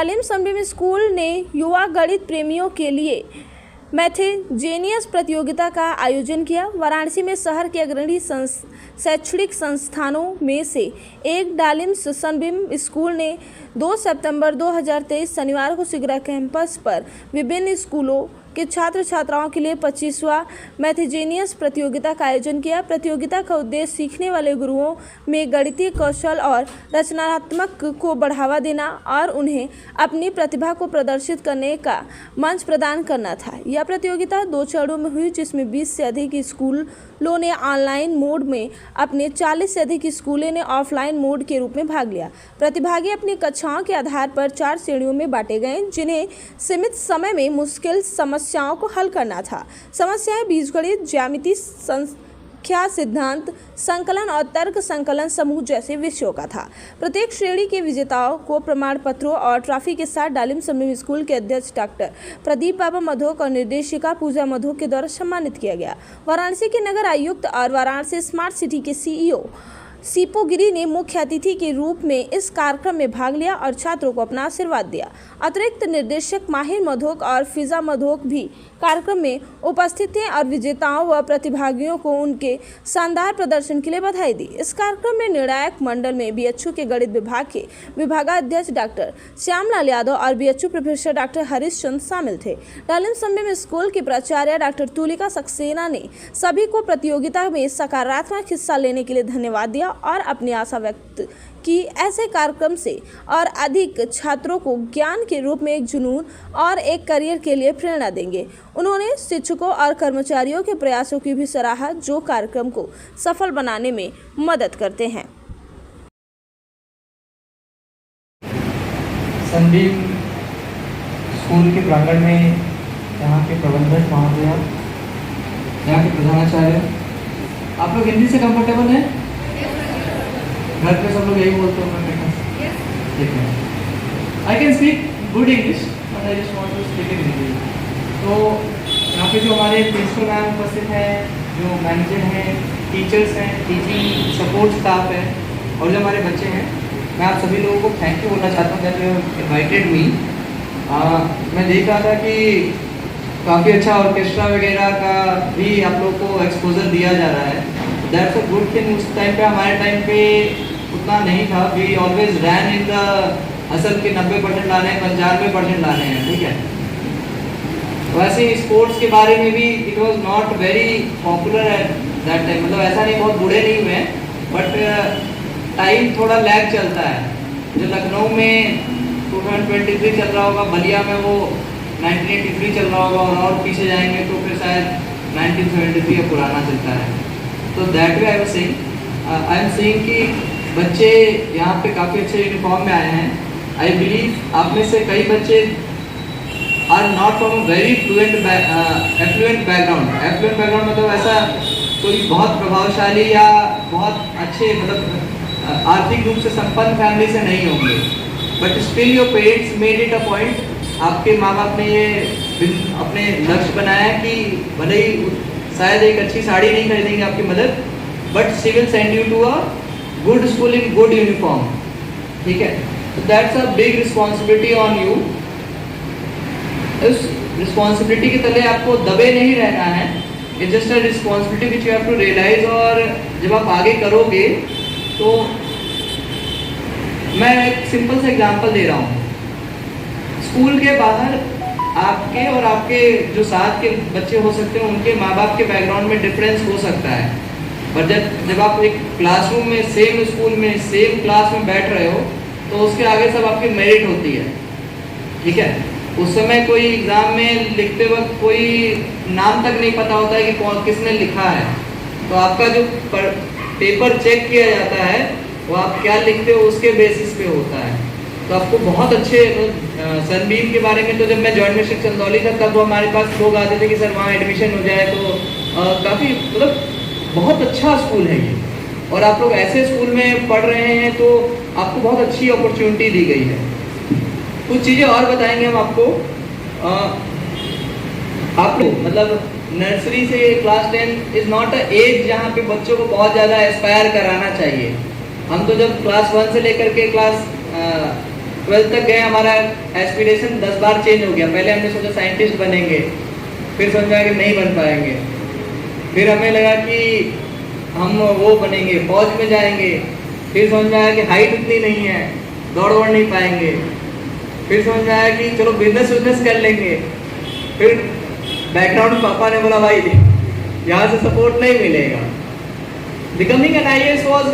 डालिम संबीम school ने युवा गणित प्रेमियों के लिए मैथेजेनियस प्रतियोगिता का आयोजन किया। वाराणसी में शहर के अग्रणी शैक्षणिक संस्थानों में से एक डालिम संबीम स्कूल ने 2 सितंबर 2023 शनिवार को सिगरा कैंपस पर विभिन्न स्कूलों के छात्र छात्राओं के लिए 25वां मैथेजेनियस प्रतियोगिता का आयोजन किया। प्रतियोगिता का उद्देश्य सीखने वाले गुरुओं में गणितीय कौशल और रचनात्मक को बढ़ावा देना और उन्हें अपनी प्रतिभा को प्रदर्शित करने का मंच प्रदान करना था। यह प्रतियोगिता 2 चरणों में हुई, जिसमें 20 से अधिक स्कूलों ने ऑनलाइन मोड में, अपने 40 से अधिक स्कूलों ने ऑफलाइन मोड के रूप में भाग लिया। प्रतिभागी अपनी कक्षाओं के आधार पर 4 श्रेणियों में बांटे गए, जिन्हें सीमित समय में मुश्किल समस्याओं को हल करना था। समस्याएं बीजगणित, ज्यामिति, संख्या सिद्धांत, संकलन और तर्क संकलन समूह जैसे विषयों का था। प्रत्येक श्रेणी के विजेताओं को प्रमाण पत्रों और ट्रॉफी के साथ डालिम संबीम स्कूल के अध्यक्ष डॉक्टर प्रदीप बाबा मधोक और निर्देशिका पूजा मधोक के द्वारा सम्मानित किया गया। वाराणसी के नगर आयुक्त और वाराणसी स्मार्ट सिटी के सीईओ सीपू गिरी ने मुख्य अतिथि के रूप में इस कार्यक्रम में भाग लिया और छात्रों को अपना आशीर्वाद दिया। अतिरिक्त निर्देशक माहिर मधोक और फिजा मधोक भी कार्यक्रम में उपस्थित थे और विजेताओं व प्रतिभागियों को उनके शानदार प्रदर्शन के लिए बधाई दी। इस कार्यक्रम में निर्णायक मंडल में बीएचयू के गणित विभाग के विभागाध्यक्ष डॉक्टर श्यामलाल यादव और BHU professor doctor Harish Chand शामिल थे। डालिम संबीम स्कूल की प्राचार्य डॉक्टर तुलिका सक्सेना ने सभी को प्रतियोगिता में सकारात्मक हिस्सा लेने के लिए धन्यवाद दिया और अपनी आशा व्यक्त की ऐसे कार्यक्रम से और अधिक छात्रों को ज्ञान के रूप में एक जुनून और एक करियर के लिए प्रेरणा देंगे। उन्होंने शिक्षकों और कर्मचारियों के प्रयासों की भी सराहा, जो कार्यक्रम को सफल बनाने में मदद करते हैं। संबीम स्कूल के प्रांगण में यहाँ के प्रबंधक महोदय, यहाँ के प्रधानाचार्य, आप लोग हिंदी से कंफर्टेबल हैं? घर पे सब लोग यही बोलते हैं। ठीक है, I can speak good English but I just want to speak in Hindi. तो यहाँ पे जो हमारे प्रिंसिपल मैम उपस्थित हैं, जो मैनेजर हैं, टीचर्स हैं, टीचिंग सपोर्ट स्टाफ है और जो हमारे बच्चे हैं, मैं आप सभी लोगों को थैंक यू बोलना चाहता हूँ that you have invited me. मैं देख रहा था कि काफ़ी अच्छा ऑर्केस्ट्रा वगैरह का भी आप लोग को एक्सपोजर दिया जा रहा है। That's a good thing. उस टाइम पे हमारे टाइम पे उतना नहीं था। We always ran in the असल के 90% लाने हैं, 95% लाने हैं। ठीक है, वैसे स्पोर्ट्स के बारे में भी it was not very popular at that time. मतलब ऐसा नहीं, बहुत बूढ़े नहीं हुए हैं, बट टाइम थोड़ा लैग चलता है। जो लखनऊ में 2023 चल रहा होगा, बलिया में वो 1983 चल रहा होगा और पीछे जाएंगे तो फिर शायद 1973 या पुराना चलता है। तो that way I was saying, I am saying कि बच्चे यहाँ पे काफ़ी अच्छे यूनिफॉर्म में आए हैं। आई बिलीव आप में से कई बच्चे are not from very affluent background. Affluent background मतलब ऐसा कोई बहुत प्रभावशाली या बहुत अच्छे मतलब आर्थिक रूप से संपन्न फैमिली से नहीं होंगे, but still your parents made it a point. आपके माँ बाप ने ये अपने लक्ष्य बनाया कि भले ही शायद एक अच्छी साड़ी नहीं खरीदेंगे आपकी mother, but she will send you to a good school in good uniform. ठीक है, तो that's a big responsibility on you. उस रिस्पॉन्सिबिलिटी के तले आपको दबे नहीं रहना है। It's just a responsibility which you have to realise. और जब आप आगे करोगे तो मैं एक सिंपल सा एग्जांपल दे रहा हूँ। स्कूल के बाहर आपके और आपके जो साथ के बच्चे हो सकते हैं, उनके माँ बाप के बैकग्राउंड में डिफरेंस हो सकता है, पर जब आप एक क्लासरूम में सेम स्कूल में सेम क्लास में बैठ रहे हो तो उसके आगे सब आपकी मेरिट होती है। ठीक है, उस समय कोई एग्ज़ाम में लिखते वक्त कोई नाम तक नहीं पता होता है कि कौन किसने लिखा है। तो आपका जो पेपर चेक किया जाता है वो आप क्या लिखते हो उसके बेसिस पे होता है। तो आपको बहुत अच्छे सनबीम के बारे में, तो जब मैं जॉइंट मिनिस्टर चंदौली था तब हमारे पास लोग आते थे कि सर वहाँ एडमिशन हो जाए, तो काफ़ी मतलब बहुत अच्छा स्कूल है ये। और आप लोग ऐसे स्कूल में पढ़ रहे हैं तो आपको बहुत अच्छी अपॉर्चुनिटी दी गई है। कुछ चीज़ें और बताएंगे हम आपको। आप लोग मतलब नर्सरी से class 10 is not a age जहाँ पे बच्चों को बहुत ज़्यादा एस्पायर कराना चाहिए। हम तो जब क्लास 1 से लेकर के क्लास 12th तक गए, हमारा एस्पिरेशन 10 बार चेंज हो गया। पहले हमने सोचा साइंटिस्ट बनेंगे, फिर समझ में आया कि नहीं बन पाएंगे, फिर हमें लगा कि हम वो बनेंगे, फौज में जाएंगे, फिर समझ में आया कि हाइट उतनी नहीं है, दौड़ नहीं पाएंगे, फिर समझ में आया कि चलो बिजनेस कर लेंगे, फिर बैकग्राउंड पापा ने बोला भाई यहाँ से सपोर्ट नहीं मिलेगा। Becoming an IAS was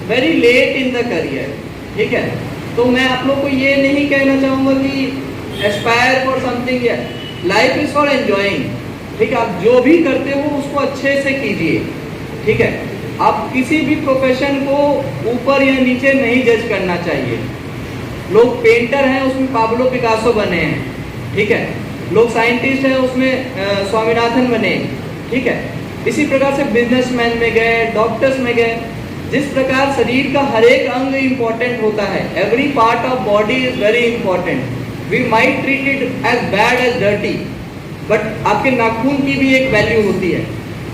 very late in the career, ठीक है। तो मैं आप लोग को ये नहीं कहना चाहूँगा कि Aspire for something, life is for enjoying, ठीक है। आप जो भी करते हो उसको अच्छे से कीजिए, ठीक है। आप किसी भी प्रोफेशन को ऊपर या नीचे नहीं जज करना चाहिए। लोग पेंटर हैं उसमें पाब्लो पिकासो बने हैं, ठीक है। लोग साइंटिस्ट हैं उसमें स्वामीनाथन बने, ठीक है। इसी प्रकार से बिजनेसमैन में गए, डॉक्टर्स में गए। जिस प्रकार शरीर का हर एक अंग इम्पोर्टेंट होता है, every part of body is very important. We might treat it as bad as dirty, but आपके नाखून की भी एक वैल्यू होती है,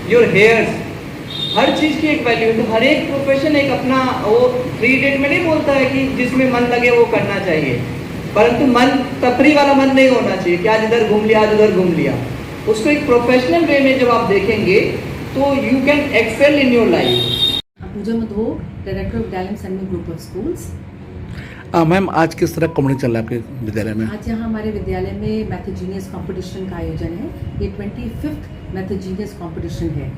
योर हेयर्स, हर चीज़ की एक वैल्यू है। तो हर एक प्रोफेशन एक अपना वो फ्री डेट में नहीं बोलता है कि जिसमें मन लगे वो करना चाहिए, परंतु मन तफरी वाला मन नहीं होना चाहिए कि आज इधर घूम लिया, आज उधर घूम लिया। उसको एक प्रोफेशनल वे में जब आप देखेंगे तो you can excel in your life. Pooja Madho, director of डायलम Sainik group of schools. Ma'am आज किस तरह कम्युनिटी चल रहा है आपके विद्यालय में? आज यहाँ हमारे विद्यालय में मैथजीनियस कंपटीशन का आयोजन है। ये 25th मैथजीनियस कंपटीशन है।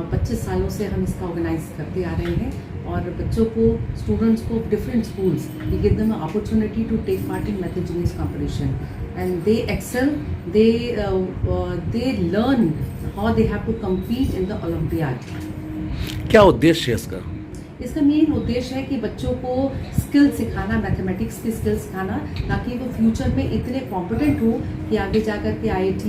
25 सालों से हम इसका ऑर्गेनाइज करते आ रहे हैं और बच्चों को, स्टूडेंट्स को different schools, we give them opportunity to take part in math genius competition and they excel, they learn how they have to compete in the olympiad. क्या उद्देश्य है इसका? इसका मेन उद्देश्य है कि बच्चों को स्किल सिखाना, मैथमेटिक्स की स्किल सिखाना, ताकि वो फ्यूचर में इतने कॉम्पिटेंट हो कि आगे जाकर के IIT,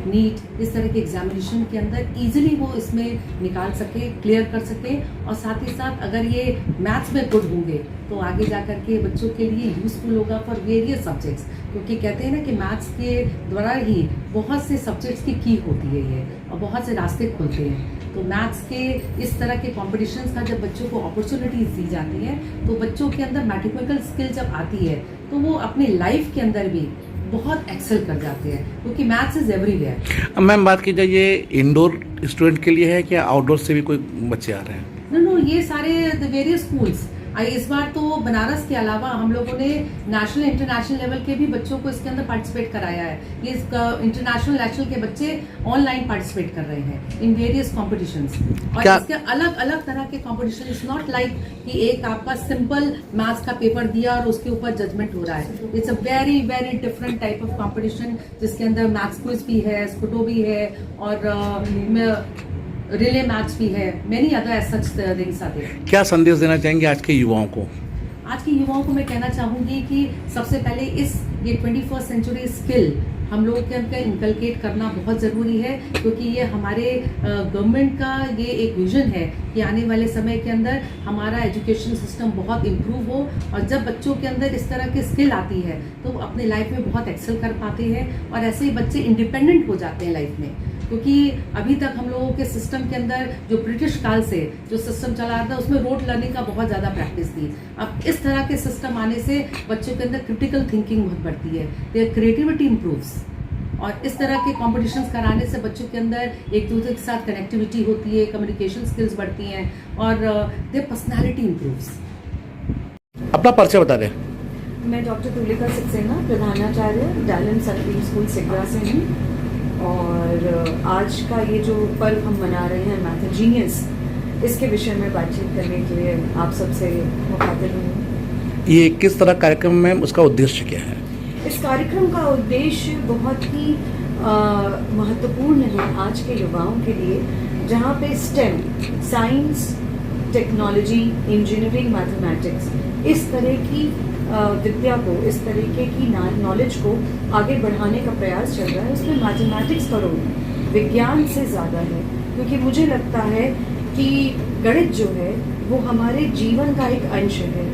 नीट इस तरह के एग्जामिनेशन के अंदर इजीली वो इसमें निकाल सके, क्लियर कर सके। और साथ ही साथ अगर ये मैथ्स में गुड होंगे तो आगे जाकर के बच्चों के लिए यूजफुल होगा फॉर वेरियस सब्जेक्ट्स, क्योंकि कहते हैं ना कि मैथ्स के द्वारा ही बहुत से सब्जेक्ट्स की की होती है ये, और बहुत से रास्ते खुलते हैं। तो मैथ्स के इस तरह के कॉम्पिटिशन्स का जब बच्चों को अपॉर्चुनिटीज दी जाती है तो बच्चों के अंदर मैथमेटिकल स्किल जब आती है तो वो अपनी लाइफ के अंदर भी बहुत एक्सेल कर जाते हैं, क्योंकि मैथ्स इज एवरीवेयर। मैम बात की जाए, ये इंडोर स्टूडेंट के लिए है क्या आउटडोर से भी कोई बच्चे आ रहे हैं? नो, ये सारे वेरियस स्कूल्स। इस बार तो बनारस के अलावा हम लोगों ने नेशनल इंटरनेशनल लेवल के भी बच्चों को इसके अंदर पार्टिसिपेट कराया है। ये इंटरनेशनल नेशनल के बच्चे ऑनलाइन पार्टिसिपेट कर रहे हैं इन वेरियस कॉम्पिटिशन्स। और इसके अलग अलग तरह के कॉम्पिटिशन, इट्स नॉट लाइक कि एक आपका सिंपल मैथ्स का पेपर दिया और उसके ऊपर जजमेंट हो रहा है। It's a very very different type of competition, जिसके अंदर मैथ्स क्विज भी है, स्कुटो भी है और रिले मैच भी है, many other such things are there. क्या संदेश देना चाहेंगे आज के युवाओं को? आज के युवाओं को मैं कहना चाहूँगी कि सबसे पहले ये 21st सेंचुरी स्किल हम लोगों के अंदर इनकलकेट करना बहुत ज़रूरी है, क्योंकि ये हमारे गवर्नमेंट का ये एक विजन है कि आने वाले समय के अंदर हमारा एजुकेशन सिस्टम बहुत इम्प्रूव हो, और जब बच्चों के अंदर इस तरह की स्किल आती है तो वो अपने लाइफ में बहुत एक्सेल कर पाते हैं, और ऐसे ही बच्चे इंडिपेंडेंट हो जाते हैं लाइफ में। क्योंकि अभी तक हम लोगों के सिस्टम के अंदर जो ब्रिटिश काल से जो सिस्टम चला रहा था उसमें रोड लर्निंग का बहुत ज़्यादा प्रैक्टिस थी। अब इस तरह के सिस्टम आने से बच्चों के अंदर क्रिटिकल थिंकिंग बहुत बढ़ती है, देयर क्रिएटिविटी इम्प्रूव्स, और इस तरह के कॉम्पिटिशन्स कराने से बच्चों के अंदर एक दूसरे के साथ कनेक्टिविटी होती है, कम्युनिकेशन स्किल्स बढ़ती हैं और देयर पर्सनैलिटी इम्प्रूव्स। अपना परिचय बता दें। मैं डॉक्टर तुलिका सक्सेना, प्रधानाचार्य डायलम सैनिक स्कूल सिगरा से हूँ, और आज का ये जो पर्व हम मना रहे हैं मैथजीनियस, इसके विषय में बातचीत करने के लिए आप सबसे मुखातिब हूँ। ये किस तरह कार्यक्रम में, उसका उद्देश्य क्या है? इस कार्यक्रम का उद्देश्य बहुत ही महत्वपूर्ण है आज के युवाओं के लिए, जहाँ पे stem, science, technology, engineering, mathematics, इस तरह की विद्या को, इस तरीके की नॉलेज को आगे बढ़ाने का प्रयास चल रहा है। उसमें मैथमेटिक्स का रोल विज्ञान से ज़्यादा है, क्योंकि मुझे लगता है कि गणित जो है वो हमारे जीवन का एक अंश है,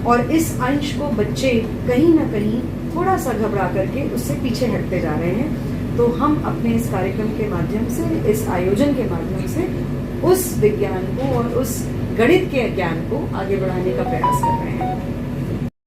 और इस अंश को बच्चे कहीं ना कहीं थोड़ा सा घबरा करके उससे पीछे हटते जा रहे हैं। तो हम अपने इस कार्यक्रम के माध्यम से, इस आयोजन के माध्यम से उस विज्ञान को और उस गणित के ज्ञान को आगे बढ़ाने का प्रयास कर रहे हैं।